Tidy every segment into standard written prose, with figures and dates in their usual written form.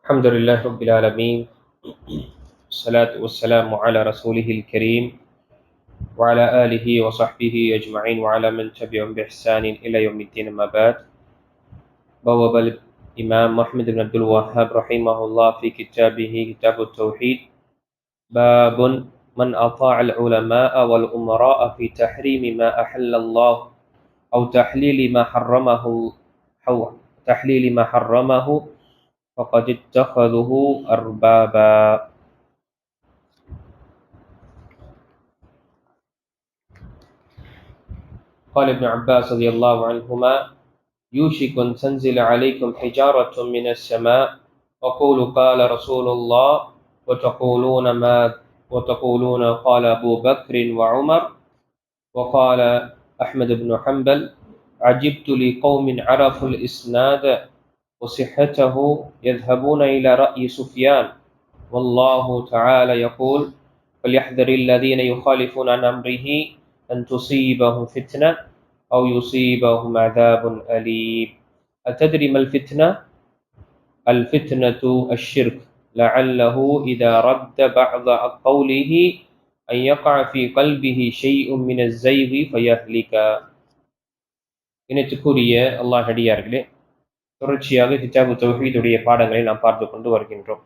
الحمد لله رب العالمين، الصلاة والسلام على رسوله الكريم وعلى آله وصحبه أجمعين وعلى من تبعهم بإحسان إلى يوم الدين. أما بعد، بواب الإمام محمد بن عبد الوهاب رحمه الله في كتابه كتاب التوحيد باب من أطاع العلماء والأمراء في تحريم ما أحل الله أو تحليل ما حرمه فقد اتخذه أربابا. قال ابن عباس رضي الله عنهما: يوشك أن تنزل عليكم حجارة من السماء وقولوا قال رسول الله وتقولون قال أبو بكر وعمر وقال أحمد بن حنبل عجبت لقوم عرفوا الإسناد وصحته يذهبون إلى رأي سفيان والله تعالى يقول فليحذر الذين يخالفون عن أمره أن تصيبهم فتنة أو يصيبهم عذاب أليم. أتدري ما الفتنة؟ الفتنة الشرك لعله إذا رد بعض قوله أن يقع في قلبه شيء من الزيغ فيهلك. இனத்துக்குரிய அல்லாஹ் அடியார்களே, தொடர்ச்சியாக கிதாபு தௌஹீதுடைய பாடங்களை நாம் பார்த்து கொண்டு வருகின்றோம்.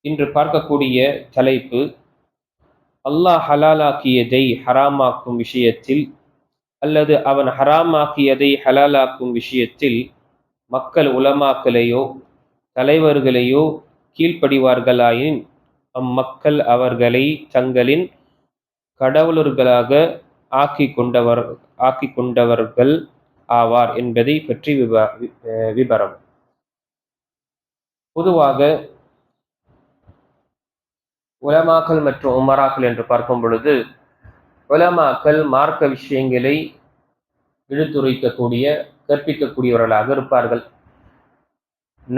இன்று பார்க்கக்கூடிய தலைப்பு அல்லாஹ் ஹலாலாக்கியதை ஹராமாக்கும் விஷயத்தில் அல்லது அவன் ஹராமாக்கியதை ஹலாலாக்கும் விஷயத்தில் மக்கள் உலமாக்களையோ தலைவர்களையோ கீழ்ப்படிவார்களாயின் அம்மக்கள் அவர்களை தங்களின் கடவுளர்களாக ஆக்கி கொண்டவர்கள் ஆவார் என்பதை பற்றி விபரம். பொதுவாக உலமாக்கள் மற்றும் உமராக்கள் என்று பார்க்கும் பொழுது, உலமாக்கள் மார்க்க விஷயங்களை எடுத்துரைக்கக்கூடிய கற்பிக்கக்கூடியவர்களாக இருப்பார்கள்.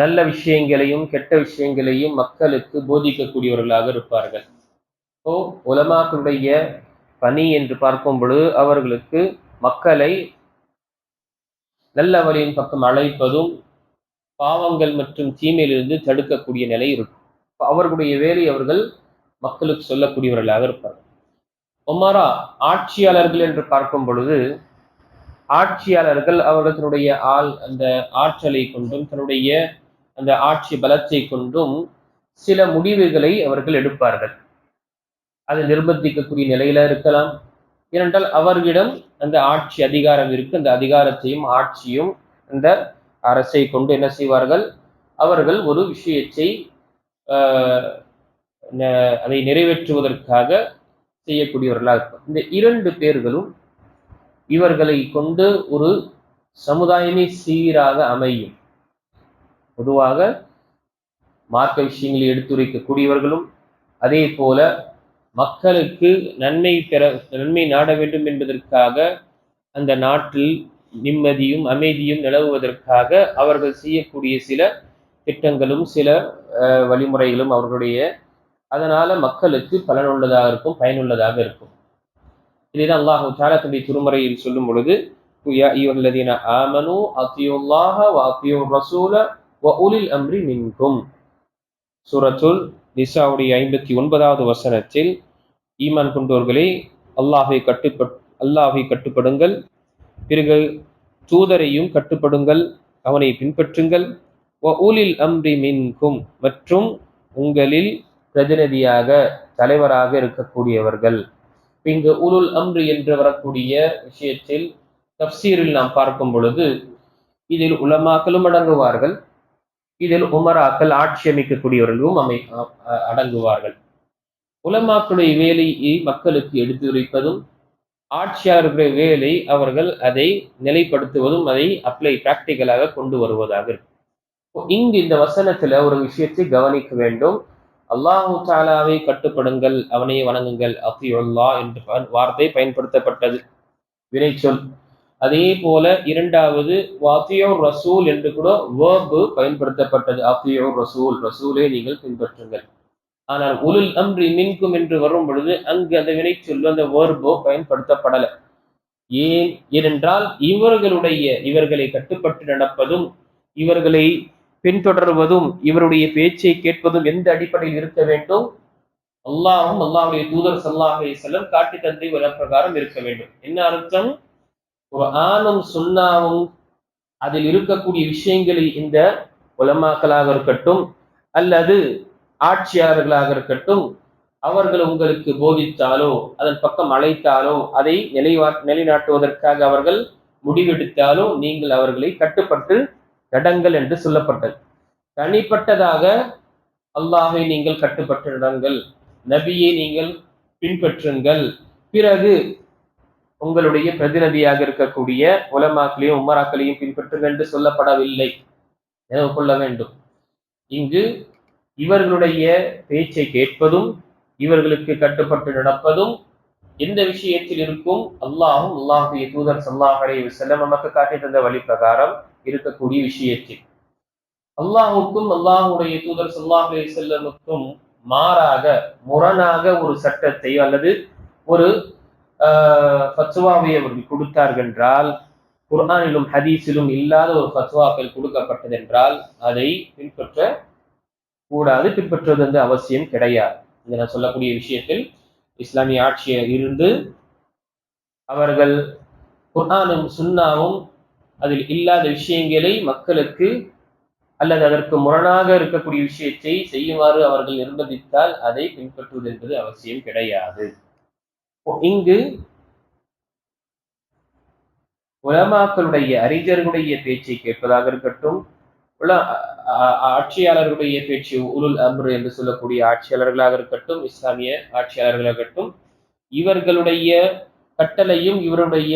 நல்ல விஷயங்களையும் கெட்ட விஷயங்களையும் மக்களுக்கு போதிக்கக்கூடியவர்களாக இருப்பார்கள். உலமாக்களுடைய பணி என்று பார்க்கும் பொழுது அவர்களுக்கு மக்களை நல்ல வழியின் பக்கம் அழைப்பதும் பாவங்கள் மற்றும் தீமையிலிருந்து தடுக்கக்கூடிய நிலை இருக்கும். அவர்களுடைய வேலை அவர்கள் மக்களுக்கு சொல்லக்கூடியவர்களாக இருப்பார்கள். உமரா ஆட்சியாளர்கள் என்று பார்க்கும் பொழுது, ஆட்சியாளர்கள் அவர்கள் தன்னுடைய அந்த ஆற்றலை கொண்டும் தன்னுடைய அந்த ஆட்சி பலத்தை கொண்டும் சில முடிவுகளை அவர்கள் எடுப்பார்கள். அது நிர்பந்திக்கக்கூடிய நிலையில இருக்கலாம். ஏனென்றால் அவர்களிடம் அந்த ஆட்சி அதிகாரம் இருக்கு. அந்த அதிகாரத்தையும் ஆட்சியும் அந்த அரசை கொண்டு என்ன செய்வார்கள்? அவர்கள் ஒரு விஷயத்தை அதை நிறைவேற்றுவதற்காக செய்யக்கூடியவர்களாக இருப்பார். இந்த இரண்டு பேர்களும் இவர்களை கொண்டு ஒரு சமுதாயமே சீராக அமையும். பொதுவாக மார்க்க விஷயங்களை எடுத்துரைக்கக்கூடியவர்களும் அதே போல மக்களுக்கு நன்மை நாட வேண்டும் என்பதற்காக அந்த நாட்டில் நிம்மதியும் அமைதியும் நிலவுவதற்காக அவர்கள் செய்யக்கூடிய சில திட்டங்களும் சில வழிமுறைகளும் அவர்களுடைய அதனால மக்களுக்கு பலனுள்ளதாக இருக்கும், பயனுள்ளதாக இருக்கும். இதுதான் அல்லாஹ் தஆலா தன்னுடைய திருமறையில் சொல்லும் பொழுது, யா அய்யுஹல்லதீன ஆமனூ அத்தியுல்லாஹ வ அத்தியுர் ரசூல வ உலில் அம்ரி மின்கும். சூரத்துல் நிசாவுடைய 59வது வசனத்தில், ஈமான் கொண்டோர்களே அல்லாஹ்வை கட்டுப்படுங்கள், பிறகு தூதரையும் கட்டுப்படுங்கள், அவனை பின்பற்றுங்கள். வ உலில் அம்ரி மின்கும், மற்றும் உங்களில் பிரதிநிதியாக தலைவராக இருக்கக்கூடியவர்கள். இங்கு உலுல் அம்ரி என்று வரக்கூடிய விஷயத்தில் தஃப்சீரில் நாம் பார்க்கும் பொழுது, இதில் உலமாக்களும் அடங்குவார்கள், இதில் உமராக்கள் ஆட்சி அமைக்கக்கூடியவர்களும் அடங்குவார்கள். உலமாக்களுடைய வேலையை மக்களுக்கு எடுத்துரைப்பதும், ஆட்சியாளர்களுடைய வேலை அவர்கள் அதை நிலைப்படுத்துவதும், அதை பிராக்டிகலாக கொண்டு வருவதாக இருக்கும். இங்கு இந்த வசனத்துல ஒரு விஷயத்தை கவனிக்க வேண்டும். அல்லாஹு தஆலாவை கட்டுப்படுங்கள், அவனை வணங்குங்கள், அத்தியுல்லாஹ் என்ற வார்த்தை பயன்படுத்தப்பட்டது, வினைச்சொல். அதே போல இரண்டாவது அத்தியுர் ரசூல் என்று கூட வேர்பு பயன்படுத்தப்பட்டது. அத்தியுர் ரசூல், ரசூலை நீங்கள் பின்பற்றுங்கள். ஆனால் உலுல் அம்ரி மின்கும் என்று வரும் பொழுது அங்கு அந்த வினைச்சொல் அந்த வேர்போ பயன்படுத்தப்படலை. ஏனென்றால் இவர்களை கட்டுப்பட்டு நடப்பதும் இவர்களை பின்தொடர்வதும் இவருடைய பேச்சை கேட்பதும் எந்த அடிப்படையில் இருக்க வேண்டும்? அல்லாஹும் அல்லாஹுடைய தூதர் ஸல்லல்லாஹு அலைஹி வஸல்லம் காட்டி தந்தை பிரகாரம் இருக்க வேண்டும். என்ன அர்த்தம்? குர்ஆனும் சுன்னாவும் அதில் இருக்கக்கூடிய விஷயங்களை இந்த உலமாக்களாக இருக்கட்டும் அல்லது ஆட்சியாளர்களாக இருக்கட்டும், அவர்கள் உங்களுக்கு போதித்தாலோ அதன் பக்கம் அழைத்தாலோ அதை நிலைநாட்டுவதற்காக அவர்கள் முடிவெடுத்தாலோ நீங்கள் அவர்களை கட்டுப்பட்டு நடங்கள் என்று சொல்லப்பட்டது. தனிப்பட்டதாக அல்லாஹை நீங்கள் கட்டுப்பட்டு நடங்கள், நபியை நீங்கள் பின்பற்றுங்கள், பிறகு உங்களுடைய பிரதிநிதியாக இருக்கக்கூடிய உலமாக்களையும் உமராக்களையும் பின்பற்றுங்கள் என்று சொல்லப்படவில்லை. நினைவு கொள்ள வேண்டும். இங்கு இவர்களுடைய பேச்சை கேட்பதும் இவர்களுக்கு கட்டுப்பட்டு நடப்பதும் எந்த விஷயத்தில் இருக்கும்? அல்லாஹும் அல்லாஹுடைய தூதர் ஸல்லல்லாஹு அலைஹி வஸல்லம் நமக்கு காட்டி தந்த வழி பிரகாரம் இருக்கக்கூடிய விஷயத்தில். அல்லாஹுக்கும் அல்லாஹுடைய தூதர் ஸல்லல்லாஹு அலைஹி வஸல்லமுக்கும் மாறாக முரணாக ஒரு சட்டத்தை அல்லது ஒரு ஃபத்வாவை அவர்கள் கொடுத்தார்கள் என்றால், குர்ஆனிலும் ஹதீஸிலும் இல்லாத ஒரு ஃபத்வாக்கள் கொடுக்கப்பட்டது என்றால் அதை பின்பற்ற கூடாது, பின்பற்றுவது வந்து அவசியம் கிடையாது. இங்க நான் சொல்லக்கூடிய விஷயத்தில் இஸ்லாமிய ஆட்சியில் இருந்து அவர்கள் குர்ஆனும் சுன்னாவும் அதில் இல்லாத விஷயங்களை மக்களுக்கு அல்லது அதற்கு முரணாக இருக்கக்கூடிய விஷயத்தை செய்யுமாறு அவர்கள் நிர்பந்தித்தால் அதை பின்பற்றுவது என்பது அவசியம் கிடையாது. இங்கு உலமாக்களுடைய அறிஞர்களுடைய பேச்சை கேட்பதாக இருக்கட்டும், ஆட்சியாளர்களுடைய பேச்சு உலுல் அம்ர் என்று சொல்லக்கூடிய ஆட்சியாளர்களாக இருக்கட்டும், இஸ்லாமிய ஆட்சியாளர்களாக இருக்கட்டும், இவர்களுடைய கட்டளையும் இவருடைய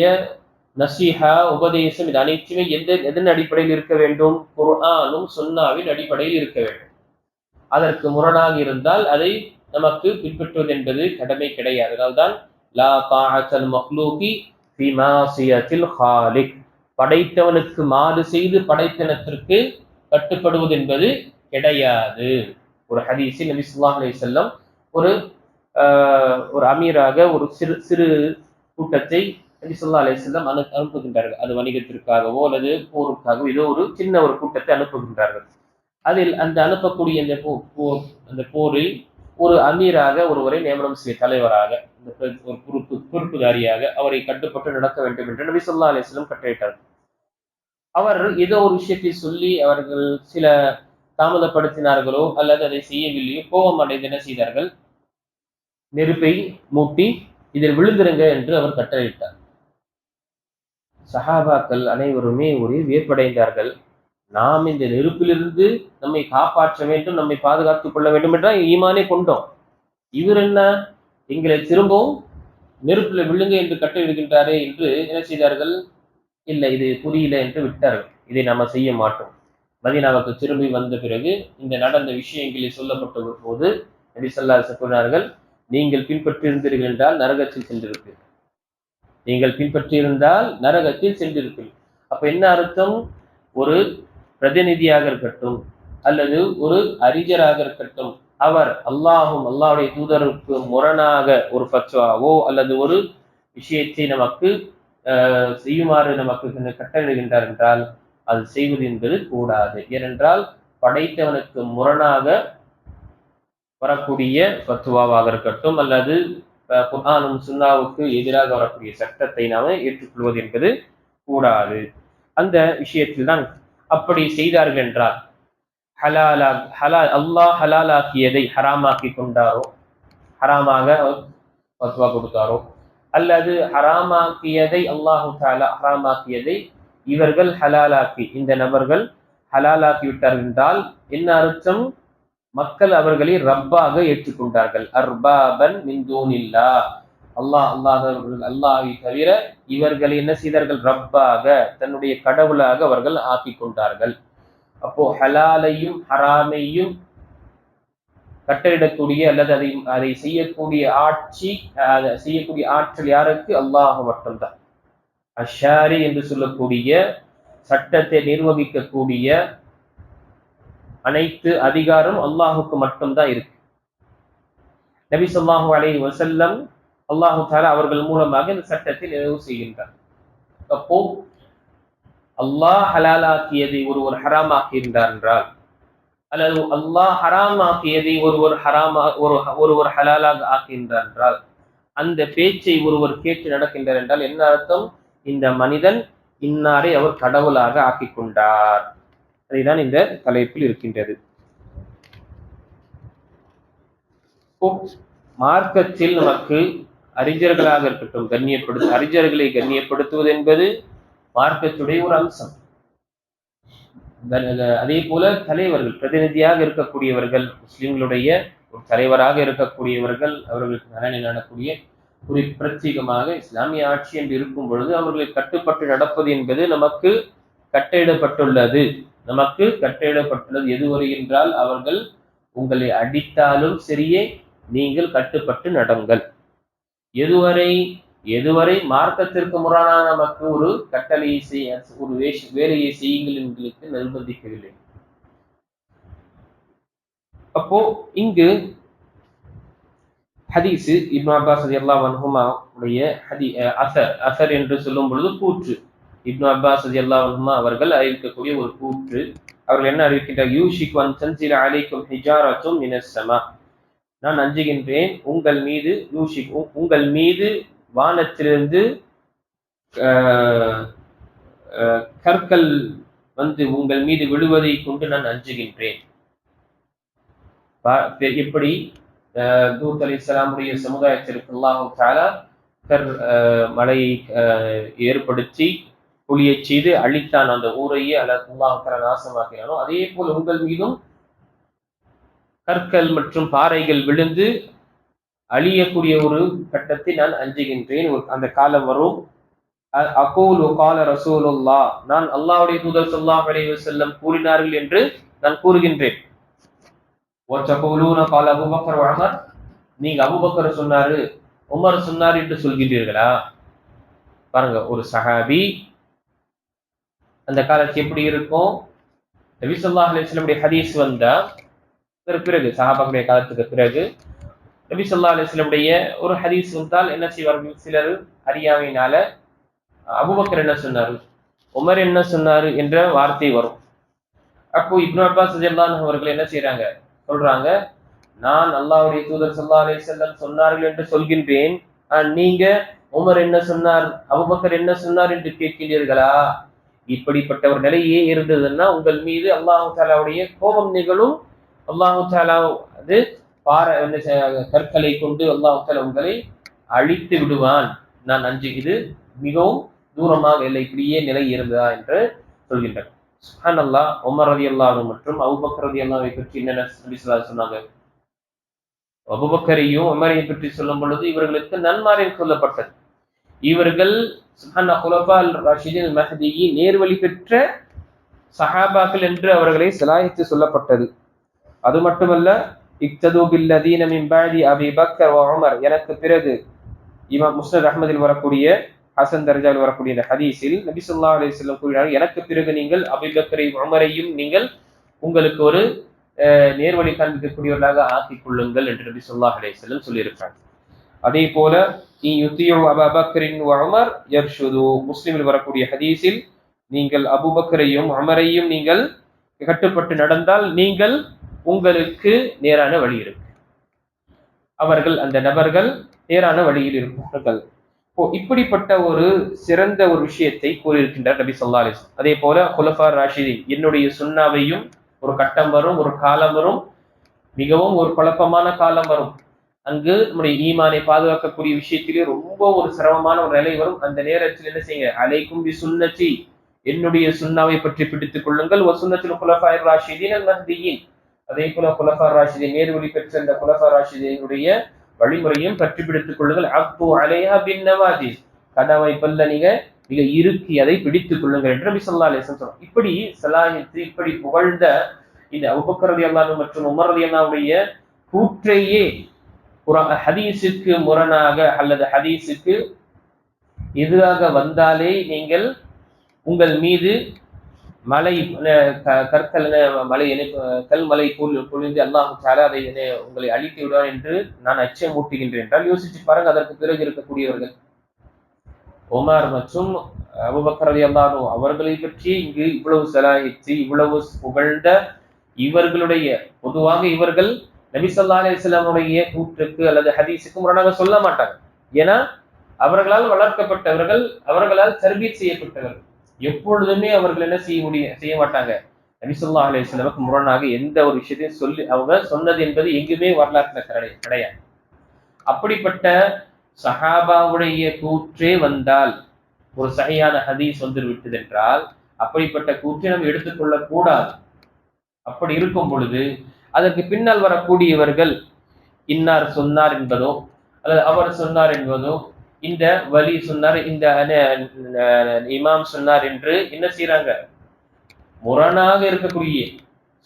நசீஹா உபதேசம் இது அனைத்துமே எதன் அடிப்படையில் இருக்க வேண்டும்? குர்ஆனும் சுன்னாவின் அடிப்படையில் இருக்க வேண்டும். அதற்கு முரணாக இருந்தால் அதை நமக்கு பின்பற்றுவது என்பது கடமை கிடையாது. அதனால்தான் லா தாஅத்தல் மக்லூகி ஃபீ மாசியத்தில் ஹாலிக், படைத்தவனுக்கு மாறு செய்து படைத்தனத்திற்கு கட்டுப்படுவது என்பது கிடையாது. ஒரு ஹதீஸில் நபி ஸல்லல்லாஹு அலைஹி வஸல்லம் ஒரு அமீராக ஒரு சிறு கூட்டத்தை நபி ஸல்லல்லாஹு அலைஹி வஸல்லம் அனுப்புகின்றார்கள். அது வணிகத்திற்காகவோ அல்லது போருக்காகவோ ஏதோ ஒரு சின்ன ஒரு கூட்டத்தை அனுப்புகின்றார்கள். அதில் அந்த அனுப்பக்கூடிய அந்த போரில் ஒரு அமீராக ஒருவரை நியமனம் செய்ய, தலைவராக ஒரு பொறுப்புதாரியாக அவரை கட்டுப்பட்டு நடக்க வேண்டும் என்று நபி ஸல்லல்லாஹு அலைஹி வஸல்லம் கட்டளையிட்டார். அவர் ஏதோ ஒரு விஷயத்தை சொல்லி அவர்கள் சில தாமதப்படுத்தினார்களோ அல்லது அதை செய்யவில்லையோ, கோபம் அடைந்து என்ன செய்தார்கள்? நெருப்பை மூட்டி இதில் விழுந்திருங்க என்று அவர் கட்டளையிட்டார். சஹாபாக்கள் அனைவருமே ஒரே வியப்படைந்தார்கள். நாம் இந்த நெருப்பிலிருந்து நம்மை காப்பாற்ற வேண்டும், நம்மை பாதுகாத்துக் கொள்ள வேண்டும் என்றால் ஈமானே கொண்டோம். இவர் என்ன எங்களை திரும்பவும் நெருப்புல விழுங்க என்று கட்டளையிடுகின்றாரே என்று என்ன செய்தார்கள்? இல்லை, இது புரியல என்று விட்டார்கள். இதை நாம செய்ய மாட்டோம். மதீனாவுக்கு திரும்பி வந்த பிறகு இந்த நடந்த விஷயங்களை சொல்லப்பட்ட போது நபி ஸல்லல்லாஹு அலைஹி வஸல்லம் சொன்னார்கள், நீங்கள் பின்பற்றியிருந்தீர்கள் என்றால் நரகத்தில் சென்றிருப்பீர்கள். நீங்கள் பின்பற்றியிருந்தால் நரகத்தில் சென்றிருப்பீர்கள். அப்ப என்ன அர்த்தம்? ஒரு பிரதிநிதியாக இருக்கட்டும் அல்லது ஒரு அறிஞராக இருக்கட்டும், அவர் அல்லாஹும் அல்லாஹ்வுடைய தூதருக்கு முரணாக ஒரு ஃபத்வாவோ அல்லது ஒரு விஷயத்தை நமக்கு செய்யுமாறு நமக்கு கட்டளையிடுகின்றார் என்றால் அது செய்வது என்பது கூடாது. ஏனென்றால் படைத்தவனுக்கு முரணாக வரக்கூடிய ஃபத்வாவாக இருக்கட்டும் அல்லது குர்ஆனும் சுன்னாவுக்கு எதிராக வரக்கூடிய சட்டத்தை நாம ஏற்றுக்கொள்வது என்பது கூடாது. அந்த விஷயத்தில் தான் அப்படி செய்தார்கள் என்றால் அல்லாஹ் ஹலாலாக்கியதை ஹராமாக்கி கொண்டாரோ, ஹராமாக ஃபத்வா கொடுத்தாரோ, அல்லது ஹராமாக்கியதை அல்லாஹு தஆலா ஹராமாக்கியதை இவர்கள் ஹலாலாக்கி, இந்த நபர்கள் ஹலாலாக்கி விட்டார்கள் என்றால் என்ன அர்த்தம்? மக்கள் அவர்களை ரப்பாக ஏற்றுக்கொண்டார்கள். அர்பாபன் மின் தூனில்லாஹ், அல்லாஹ்வை தவிர இவர்களை என்ன செய்தார்கள்? ரப்பாக, தன்னுடைய கடவுளாக அவர்கள் ஆக்கி கொண்டார்கள். அப்போ ஹலாலையும் ஹராமையும் கட்டளிடக்கூடிய அல்லது அதை செய்யக்கூடிய செய்யக்கூடிய ஆற்றல் யாருக்கு? அல்லாஹ் மட்டும்தான். அஷாரி என்று சொல்லக்கூடிய சட்டத்தை நிர்வகிக்கக்கூடிய அனைத்து அதிகாரம் அல்லாஹுக்கு மட்டும்தான் இருக்கு. நபி ஸல்லல்லாஹு அலைஹி வஸல்லம் அல்லாஹு தஆலா அவர்கள் மூலமாக இந்த சட்டத்தை நிறைவு செய்கின்றார். அப்போ அல்லாஹ் ஹலாலாக்கியதை ஒருவர் ஹராமாக்கியிருந்தார் என்றால் அல்லது அல்லாஹ் ஹராமாக்கியதை ஒருவர் ஹலாலாக ஆக்கின்றார் என்றால், அந்த பேச்சை ஒருவர் கேட்டு நடக்கின்றார் என்றால் என்ன அர்த்தம்? இந்த மனிதன் இன்னாரை அவர் கடவுளாக ஆக்கிக் கொண்டார். அதுதான் இந்த தலைப்பில் இருக்கின்றது. மார்க்கத்தில் நமக்கு அறிஞர்களாக இருக்கட்டும், அறிஞர்களை கண்ணியப்படுத்துவது என்பது மார்க்கத்துடைய ஒரு அம்சம். அதே போல தலைவர்கள், பிரதிநிதியாக இருக்கக்கூடியவர்கள், முஸ்லிம்களுடைய ஒரு தலைவராக இருக்கக்கூடியவர்கள், அவர்களுக்கு நலனை நாடக்கூடிய ஒரு பிரத்யேகமாக இஸ்லாமிய ஆட்சி என்று இருக்கும் பொழுது அவர்களை கட்டுப்பட்டு நடப்பது என்பது நமக்கு கட்டளையிடப்பட்டுள்ளது. எதுவரை என்றால், அவர்கள் உங்களை அடித்தாலும் சரியே நீங்கள் கட்டுப்பட்டு நடங்கள். எதுவரை மார்க்கத்திற்கு முரணான நமக்கு ஒரு கட்டளையை செய்ய, ஒரு வேலையை செய்யுங்கள் எங்களுக்கு நிர்பந்திக்கவில்லை. அப்போ இங்கு ஹதீஸ் இப்னு அப்பாஸ் ரலியல்லாஹு அன்ஹுமா உடைய அசர் என்று சொல்லும் பொழுது கூற்று. இப்னு அப்பாஸ் ரலியல்லாஹு அன்ஹுமா அவர்கள் அறிவிக்கக்கூடிய ஒரு கூற்று. அவர்கள் என்ன அறிவிக்கின்றார்? யூஷிகு அன் தன்சில அலைக்கும் ஹிஜாரத்தும் மினஸ் ஸமா. நான் அஞ்சுகின்றேன் உங்கள் மீது வானத்திலிருந்து கற்கள் வந்து உங்கள் மீது விழுவதை கொண்டு நான் அஞ்சுகின்றேன். எப்படி லூத் அலைஹிஸ்ஸலாமுடைய சமுதாயத்திற்கு அல்லாஹ் தஆலா மழையை ஏற்படுத்தி புலியை செய்து அழித்தான், அந்த ஊரையே அல்லாஹ் தஆலா நாசமாக்கினானோ, அதே போல் உங்கள் மீதும் கற்கள் மற்றும் பாறைகள் விழுந்து அழியக்கூடிய ஒரு கட்டத்தை நான் அஞ்சுகின்றேன். அந்த காலம் வரும். அகூலு கால ரசூலுல்லாஹ், நான் அல்லாஹ்வுடைய தூதர் ஸல்லல்லாஹு அலைஹி வஸல்லம் கூறினார்கள் என்று நான் கூறுகின்றேன். கால அபூபக்கர் வ உமர், நீங்க அபூபக்கர் சொன்னாரு, உமர் சொன்னார் என்று சொல்கின்றீர்களா? பாருங்க, ஒரு சஹாபி அந்த காலத்து எப்படி இருக்கும்? நபி ஸல்லல்லாஹு அலைஹி வஸல்லம் ஹதீஸ் வந்தா பிறகு, சஹாபாக்களுடைய காலத்துக்கு பிறகு நபி ஸல்லல்லாஹு அலைஹி வஸல்லம் ஒரு ஹதீஸ் வந்தால் என்ன செய்வார்கள்? சிலர் அறியாமையினால அபூபக்கர் என்ன சொன்னாரு, உமர் என்ன சொன்னாரு என்ற வார்த்தை வரும். அப்போ இப்னு அப்பாஸ் ரலியல்லாஹு அன்ஹு அவர்கள் என்ன செய்யறாங்க? சொல்றாங்க, நான் அல்லாஹ்வுடைய தூதர் ஸல்லல்லாஹு அலைஹி வஸல்லம் சொன்னார்கள் என்று சொல்கின்றேன், நீங்க உமர் என்ன சொன்னார், அபூபக்கர் என்ன சொன்னார் என்று கேட்கிறீர்களா? இப்படிப்பட்ட ஒரு நிலையே இருந்ததுன்னா உங்கள் மீது அல்லாஹ் தஆலாவுடைய கோபம் நிகழும். அல்லாஹ் தஆலா அது கற்களை கொண்டு அல்லாஹ் தஆலா உங்களை அழித்து விடுவான். நான் இது மிகவும் தூரமாக இல்லை, இப்படியே நிலை இருந்ததா என்று சொல்கின்றனர். சுப்ஹானல்லாஹ். உமர் ரலியல்லாஹு அன்ஹு மற்றும் அபூபக்கர் ரலியல்லாஹு அன்ஹு பற்றி என்ன நபி ஸல்லல்லாஹு அலைஹி சொன்னாங்க? அபூபக்கரையும் உமரையும் பற்றி சொல்லும் பொழுது இவர்களுக்கு நன்மாரில் சொல்லப்பட்டது. இவர்கள் சுப்ஹானல்லாஹ் குலஃபா ராஷிதீன் மஹ்தியின் நேர்வழி பெற்ற சஹாபாக்கள் என்று அவர்களை சலாஹித்து சொல்லப்பட்டது. அது மட்டுமல்ல, இக்தது பில்லதீன மின் பஅதி அபீ பக்கர் வ உமர், எனக்கு பிறகு இமாம் முஸ்னத் அஹ்மதில் வரக்கூடிய ஹசன் தர்ஜாவில் வரக்கூடிய இந்த ஹதீஸில் நபி ஸல்லல்லாஹு அலைஹி வஸல்லம் கூறினார்கள், எனக்கு பிறகு நீங்கள் அபூபக்கரையும் உமரையும் நீங்கள் உங்களுக்கு ஒரு நேர்வழி காண்பிக்கக்கூடியவர்களாக ஆக்கிக் கொள்ளுங்கள் என்று நபி ஸல்லல்லாஹு அலைஹி வஸல்லம் சொல்லியிருக்கிறார். அதே போல அபூபக்கரின் வ உமர் யர்ஷுது, முஸ்லிமில் வரக்கூடிய ஹதீஸில் நீங்கள் அபூபக்கரையும் உமரையும் நீங்கள் கட்டுப்பட்டு நடந்தால் நீங்கள் உங்களுக்கு நேரான வழி இருக்கு. அவர்கள், அந்த நபர்கள் நேரான வழியில் இருப்பார்கள். இப்படிப்பட்ட ஒரு சிறந்த ஒரு விஷயத்தை கூறியிருக்கின்றார் நபி ஸல்லல்லாஹு அலைஹி வஸல்லம். அதே போல குலஃபா ராஷிதீன், என்னுடைய சுன்னாவையும் ஒரு கட்டம் வரும், ஒரு காலம் வரும், மிகவும் ஒரு குழப்பமான காலம் வரும். அங்கு நம்முடைய ஈமானை பாதுகாக்கக்கூடிய விஷயத்திலே ரொம்ப ஒரு சிரமமான ஒரு நிலை வரும். அந்த நேரத்தில் என்ன செய்யுங்க? அலைக்கும் பி சுன்னதி, என்னுடைய சுன்னாவை பற்றி பிடித்துக் கொள்ளுங்கள். வ சுன்னத்துல் குலஃபாயிர் ராஷிதீன் அல் மஹ்தியீன், அதே போல குலஃபா ராஷிதீன் நேர்வழி பெற்ற அந்த குலஃபா ராஷிதீனுடைய வழிமுறையும் பற்றி பிடித்துக் கொள்ளுங்கள். அக்து அலைஹா பின் நவாஜிஸ், கதவை பல்ல நீங்க மிக இறுக்கி அதை பிடித்துக் கொள்ளுங்கள் என்று நபி ஸல்லல்லாஹு அலைஹி வஸல்லம் சொன்னார். இப்படி சலாஹித்து, இப்படி புகழ்ந்த இந்த அபூபக்கர் ரலியல்லாஹு அன்ஹு மற்றும் உமர் ரலியல்லாஹு அன்ஹுடைய கூற்றையே ஹதீஸுக்கு முரணாக அல்லது ஹதீஸுக்கு எதிராக வந்தாலே நீங்கள் உங்கள் மீது மலை கல்மலை பொழிந்து அல்லாஹ் தஆலா அதை உங்களை அழித்து விடுவார் என்று நான் அச்சமூட்டுகின்றேன் என்றால் யோசிச்சு பாருங்க. அதற்கு பிறகு இருக்கக்கூடியவர்கள் உமர் மற்றும் அபூபக்கர் ரலியல்லாஹு அன்ஹு அவர்களை பற்றி இங்கு இவ்வளவு சலாஹித்து, இவ்வளவு புகழ்ந்த இவர்களுடைய பொதுவாக இவர்கள் நபி ஸல்லல்லாஹு அலைஹி வஸல்லமுடைய கூற்றுக்கு அல்லது ஹதீஸுக்கு முரணாக சொல்ல மாட்டாங்க. ஏன்னா அவர்களால் வளர்க்கப்பட்டவர்கள், அவர்களால் தர்பீத் செய்யப்பட்டவர்கள். எப்பொழுதுமே அவர்கள் என்ன செய்ய மாட்டாங்க, நபி ஸல்லல்லாஹு அலைஹி வஸல்லமுக்கு முரணாக எந்த ஒரு விஷயத்தையும் சொல்லி அவங்க சொன்னது என்பது எங்குமே வரலாற்றுல கிடையாது. அப்படிப்பட்ட சஹாபாவுடைய கூற்றே வந்தால் ஒரு சஹீஹான ஹதீஸ் வந்து விட்டது என்றால் அப்படிப்பட்ட கூற்றை நம்ம எடுத்துக்கொள்ளக் கூடாது. அப்படி இருக்கும் பொழுது அதற்கு பின்னால் வரக்கூடியவர்கள் இன்னார் சொன்னார் என்பதோ அல்லது அவர் சொன்னார் என்பதோ, இந்த வலி சொன்னார், இந்த இமாம் சொன்னார் என்று என்ன செய்யறாங்க, முரணாக இருக்கக்கூடிய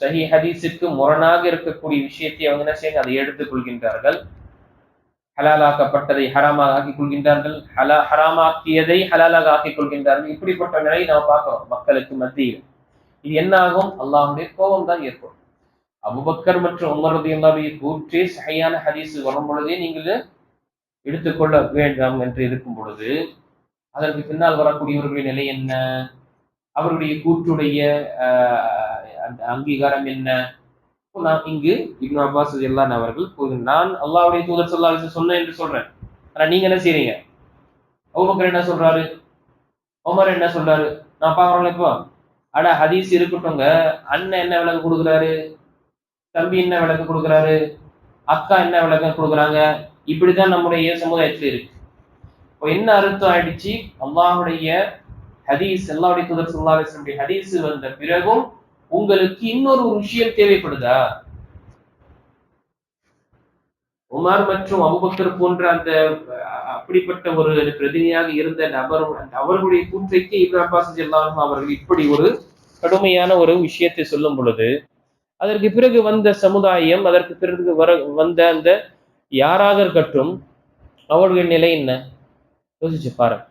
சஹீஹ் ஹதீஸுக்கு முரணாக இருக்கக்கூடிய விஷயத்தை அவங்க என்ன செய்ய அதை எடுத்துக் கொள்கின்றார்கள். ஹலாலாக்கப்பட்டதை ஹராமாக ஆக்கிக் கொள்கின்றார்கள், ஹராமாக்கியதை ஹலாலாக ஆக்கிக் கொள்கின்றார்கள். இப்படிப்பட்ட நிலையை நாம் பார்க்கிறோம் மக்களுக்கு மத்தியில். இது என்ன ஆகும், அல்லாஹ்வுடைய கோபம் தான் ஏற்படும். அபூபக்கர் மற்றும் உமர் ரலியல்லாஹு கூற்றே சஹீஹான ஹதீஸ் வரும் பொழுதே நீங்கள் எடுத்துக்கொள்ள வேண்டாம் என்று இருக்கும் பொழுது அதற்கு பின்னால் வரக்கூடியவர்களுடைய நிலை என்ன, அவருடைய கூற்றுடைய அங்கீகாரம் என்ன? நான் இங்கு இப்னு அப்பாஸ் ரலியல்லாஹு அவர்கள் நான் அல்லாஹ்வுடைய தூதர் ஸல்லல்லாஹு அலைஹி வஸல்லம் சொன்னேன் என்று சொல்றேன். ஆனா நீங்க என்ன செய்றீங்க, அபூபக்கர் என்ன சொல்றாரு, உமர் என்ன சொல்றாரு, நான் பாக்குறோம்ல இப்போ, அட ஹதீஸ் இருக்கட்டும்ங்க, அண்ணன் என்ன விளக்கம் கொடுக்குறாரு, தம்பி என்ன விளக்கம் கொடுக்குறாரு, அக்கா என்ன விளக்கம் கொடுக்குறாங்க, இப்படிதான் நம்முடைய சமுதாயத்தில் இருக்கு. இப்போ என்ன அர்த்தம் ஆயிடுச்சு, அல்லாஹ்வுடைய ஹதீஸ், அல்லாஹ்வுடைய தூதர் ஸல்லல்லாஹு அலைஹி வஸல்லம் ஹதீஸ் வந்த பிறகும் உங்களுக்கு இன்னொரு விஷயம் தேவைப்படுதா? உமர் மற்றும் அபூபக்கர் போன்ற அந்த அப்படிப்பட்ட ஒரு பிரதிநிதியாக இருந்த நபர் அவர்களுடைய கூற்றைக்கு இப்னு அப்பாஸ் ரலியல்லாஹு அன்ஹு அவர்கள் இப்படி ஒரு கடுமையான ஒரு விஷயத்தை சொல்லும் பொழுது அதற்கு பிறகு வந்த சமுதாயம், அதற்கு பிறகு வந்த அந்த யாராக இருக்கட்டும் அவர்களுடைய நிலை என்ன யோசிச்சு பாருங்க.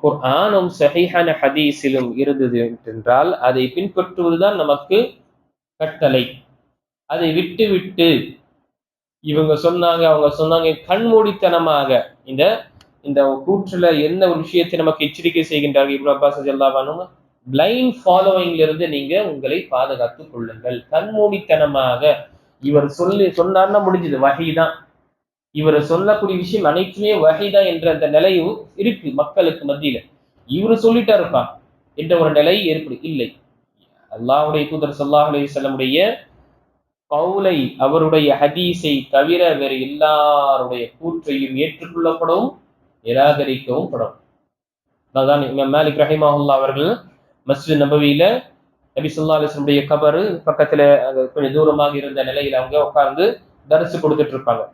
குர்ஆனும் சஹீஹான ஹதீஸிலும் இருந்தது என்றால் அதை பின்பற்றுவதுதான் நமக்கு கட்டளை. அதை விட்டு விட்டு இவங்க சொன்னாங்க அவங்க சொன்னாங்க கண்மூடித்தனமாக இந்த இந்த கூற்றுல என்ன ஒரு விஷயத்தை நமக்கு எச்சரிக்கை செய்கின்றார்கள் இப்னு அப்பாஸ் ரலியல்லாஹு அன்ஹு, பிளைண்ட் ஃபாலோவிங்ல இருந்து நீங்க உங்களை பாதுகாத்துக் கொள்ளுங்கள். கண்மூடித்தனமாக இவர் சொன்னார்னா முடிஞ்சது, வஹீதான், இவர் சொல்லக்கூடிய விஷயம் அனைத்துமே வஹீதான் என்ற அந்த நிலையும் இருக்கு மக்களுக்கு மத்தியில. இவரு சொல்லிட்டாருப்பா என்ற ஒரு நிலை இல்லை. அல்லாஹ்வுடைய தூதர் ஸல்லல்லாஹு அலைஹி வஸல்லமுடைய கவுலை, அவருடைய ஹதீஸை தவிர வேறு எல்லாருடைய கூற்றையும் ஏற்றுக்கொள்ளப்படவும் நிராகரிக்கவும் படும். அதான் இமாம் மாலிக் ரஹிமஹுல்லாஹ் அவர்கள் மஸ்ஜித் நபவியில நபி ஸல்லல்லாஹு அலைஹி வஸல்லம் கபரு பக்கத்துல கொஞ்சம் தூரமாக இருந்த நிலையில அவங்க உட்கார்ந்து தரிசு கொடுத்துட்டு இருப்பாங்க.